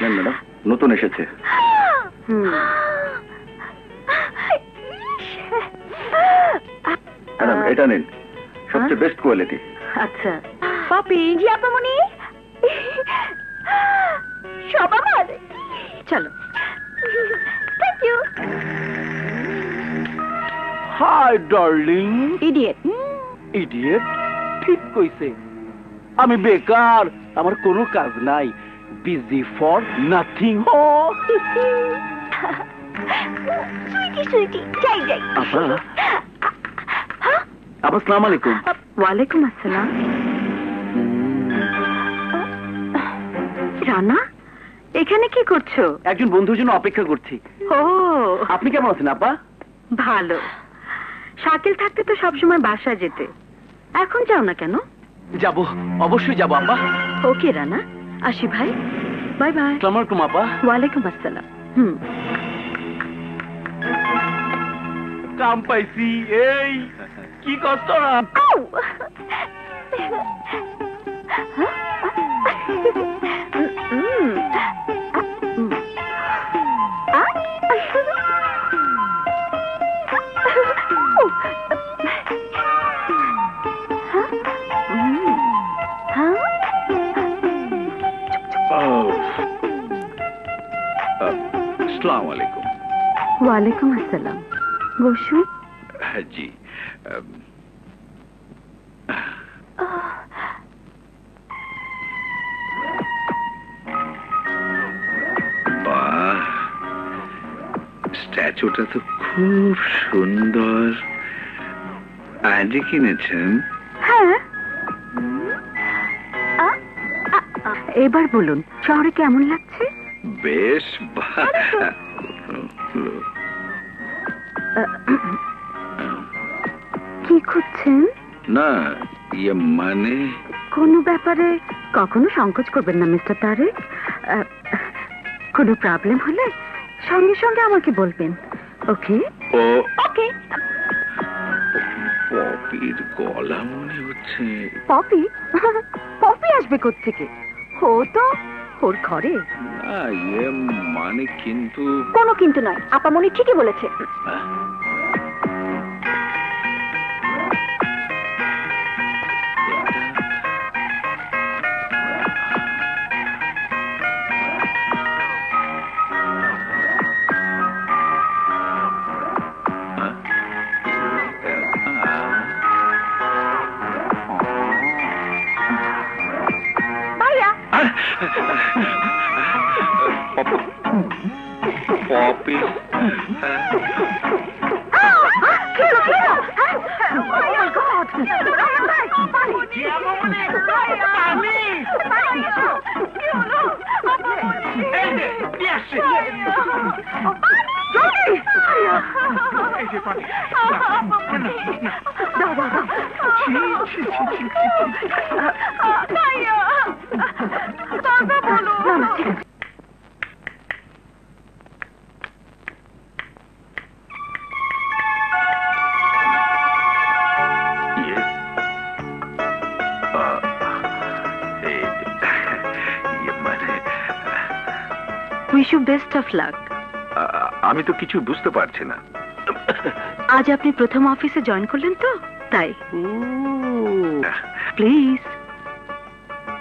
Madam, নতুন এসেছে। Madam এটা নিন, সবচেয়ে বেস্ট কোয়ালিটি। আচ্ছা পপি। জি আপামনি, সব আমার। চলো। Thank you. Hi darling. Idiot. Idiot ঠিক কইছে। আমি বেকার, আমার কোনো কাজ নাই, busy for nothing. Sweetie sweetie, যাই যাই। আপা, আপা আসসালামু আলাইকুম। ওয়ালাইকুম আসসালাম। রানা, এখানে কি করছো? একজন বন্ধুর জন্য অপেক্ষা করছি। ও, আপনি কেমন আছেন আপা? ভালো। শাকিল থাকতে তো সবসময় বাসায় যেতে, এখন যাও না কেন? যাব, অবশ্যই যাব আপা। ওকে রানা, আসি ভাই। Bye bye. আসসালামু আলাইকুম আপা। ওয়ালাইকুম আসসালাম। কাম পাইছি। এই কি কষ্ট না। আসসালামু আলাইকুম। ওয়ালাইকুম আসসালাম। বসুন। হ্যাঁ জি। বাহ, স্ট্যাচুটা তো খুব সুন্দর। আজ কিনেছেন? হ্যাঁ। এবার বলুন, শহরে কেমন লাগছে? বেশ। কি খুঁজছেন? না, ইয়ে মানে কোনো ব্যাপারে কখনো সংকোচ করবেন না মিস্টার তারেক। কোনো প্রবলেম হলে সঙ্গে সঙ্গে আমাকে বলবেন। ওকে? ও ওকে। পপির গলা মনে হচ্ছে। পপি? পপি আসবে কোত্থেকে? ও তো ওর ঘরে। না, ইয়ে মানে কিন্তু। কোনো কিন্তু নয়, আপামনি ঠিকই বলেছে। Poppy wish you best of luck. আমি তো কিছু বুঝতে পারছি না। আজ আপনি প্রথম অফিসে জয়েন করলেন তো, তাই। প্লিজ